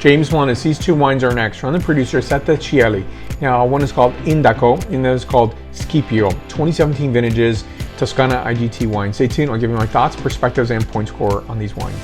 James Melendez, these two wines are next from the producer Sette Cieli. Now, one is called Indaco, and the other is called Scipio, 2017 vintages, Toscana IGT wine. Stay tuned, I'll give you my thoughts, perspectives, and point score on these wines.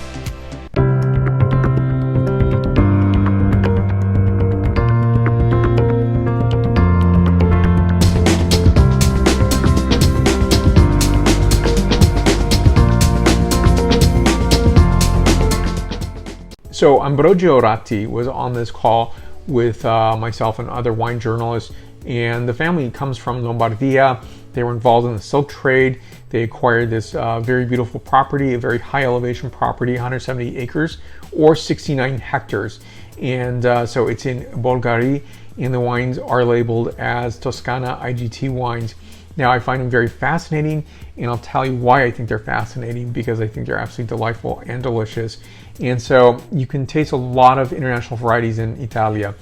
So Ambrogio Ratti was on this call with myself and other wine journalists, and the family comes from Lombardia. They were involved in the silk trade. They acquired this very beautiful property, a very high elevation property, 170 acres or 69 hectares. And so it's in Bolgheri, and the wines are labeled as Toscana IGT wines. Now, I find them very fascinating, and I'll tell you why I think they're fascinating, because I think they're absolutely delightful and delicious. And so you can taste a lot of international varieties in Italia,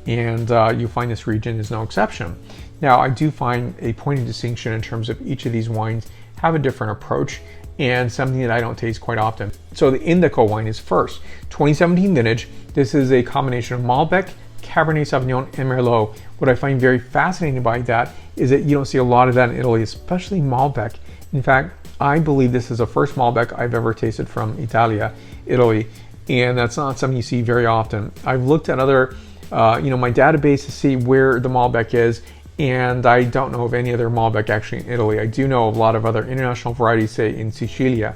and you'll find this region is no exception. Now, I do find a point of distinction in terms of each of these wines have a different approach, and something that I don't taste quite often. So the Indaco wine is first, 2017 vintage. This is a combination of Malbec, Cabernet Sauvignon, and Merlot. What I find very fascinating by that is that you don't see a lot of that in Italy, especially Malbec. In fact, I believe this is the first Malbec I've ever tasted from Italy, and that's not something you see very often. I've looked at other, my database to see where the Malbec is, and I don't know of any other Malbec actually in Italy. I do know of a lot of other international varieties, say in Sicilia,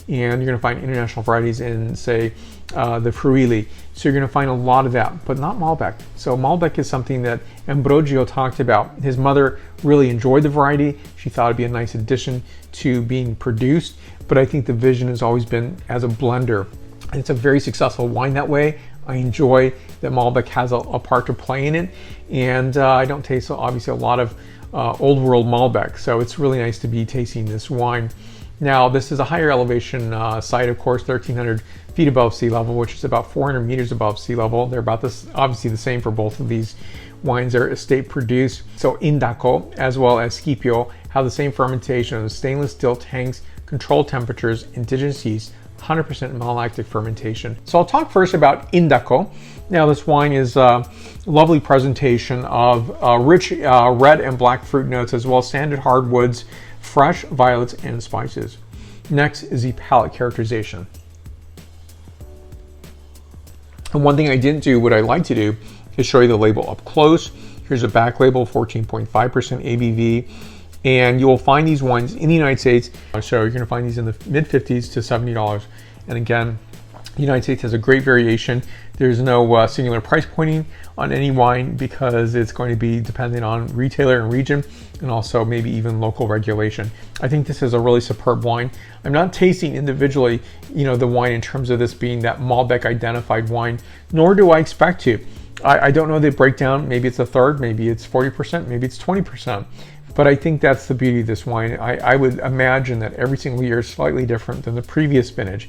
and you're going to find international varieties in, say, the Friuli. So you're going to find a lot of that, but not Malbec. So Malbec is something that Ambrogio talked about. His mother really enjoyed the variety. She thought it'd be a nice addition to being produced, but I think the vision has always been as a blender. And it's a very successful wine that way. I enjoy that Malbec has a part to play in it, and I don't taste obviously a lot of old world Malbec, so it's really nice to be tasting this wine. Now, this is a higher elevation site, of course, 1,300 feet above sea level, which is about 400 meters above sea level. They're about this, obviously the same for both of these wines. Are estate produced. So Indaco, as well as Scipio, have the same fermentation of stainless steel tanks, controlled temperatures, indigenous yeast, 100% malolactic fermentation. So I'll talk first about Indaco. Now, this wine is a lovely presentation of rich red and black fruit notes, as well as standard hardwoods, fresh violets, and spices. Next is the palate characterization. And one thing I didn't do, what I like to do, is show you the label up close. Here's a back label, 14.5% ABV. And you'll find these wines in the United States. So you're gonna find these in the mid-50s to $70. And again, the United States has a great variation. There's no singular price pointing on any wine, because it's going to be dependent on retailer and region, and also maybe even local regulation. I think this is a really superb wine. I'm not tasting individually, the wine in terms of this being that Malbec identified wine, nor do I expect to. I don't know the breakdown. Maybe it's a third, maybe it's 40%, maybe it's 20%. But I think that's the beauty of this wine. I would imagine that every single year is slightly different than the previous vintage,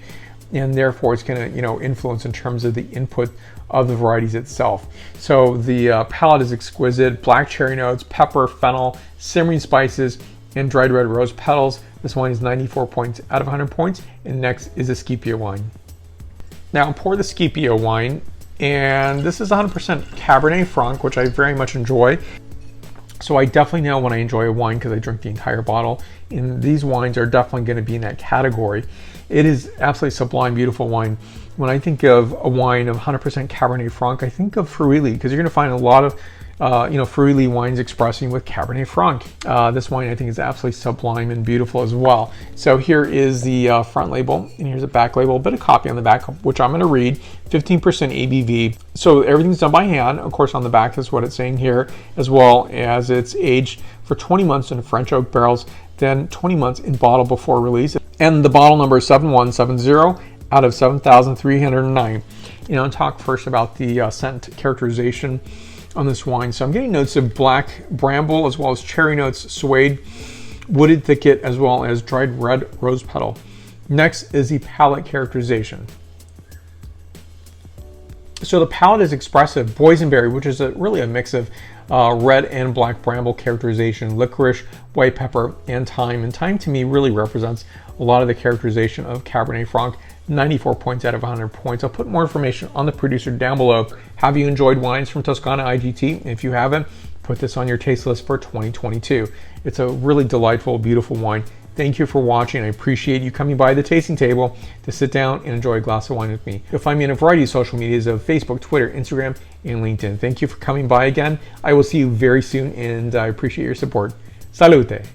and therefore it's going to influence in terms of the input of the varieties itself. So the palate is exquisite: black cherry notes, pepper, fennel, simmering spices, and dried red rose petals. This wine is 94 points out of 100 points. And next is the Scipio wine. Now pour the Scipio wine, and this is 100% Cabernet Franc, which I very much enjoy. So I definitely know when I enjoy a wine because I drink the entire bottle, and these wines are definitely going to be in that category. It is absolutely sublime, beautiful wine. When I think of a wine of 100% Cabernet Franc, I think of Friuli, because you're going to find a lot of Friuli wines expressing with Cabernet Franc. This wine I think is absolutely sublime and beautiful as well. So here is the front label, and here's a back label, a bit of copy on the back, which I'm going to read. 15% ABV. So everything's done by hand. Of course, on the back is what it's saying here, as well as it's aged for 20 months in French oak barrels, then 20 months in bottle before release. And the bottle number is 7170 out of 7,309. I'll talk first about the scent characterization on this wine. So I'm getting notes of black bramble, as well as cherry notes, suede, wooded thicket, as well as dried red rose petal. Next is the palate characterization. So the palate is expressive. Boysenberry, which is really a mix of red and black bramble characterization, licorice, white pepper, and thyme. And thyme to me really represents a lot of the characterization of Cabernet Franc. 94 points out of 100 points. I'll put more information on the producer down below. Have you enjoyed wines from Toscana IGT? If you haven't, put this on your taste list for 2022. It's a really delightful, beautiful wine. Thank you for watching. I appreciate you coming by the tasting table to sit down and enjoy a glass of wine with me. You'll find me in a variety of social medias of Facebook, Twitter, Instagram, and LinkedIn. Thank you for coming by again. I will see you very soon, and I appreciate your support. Salute!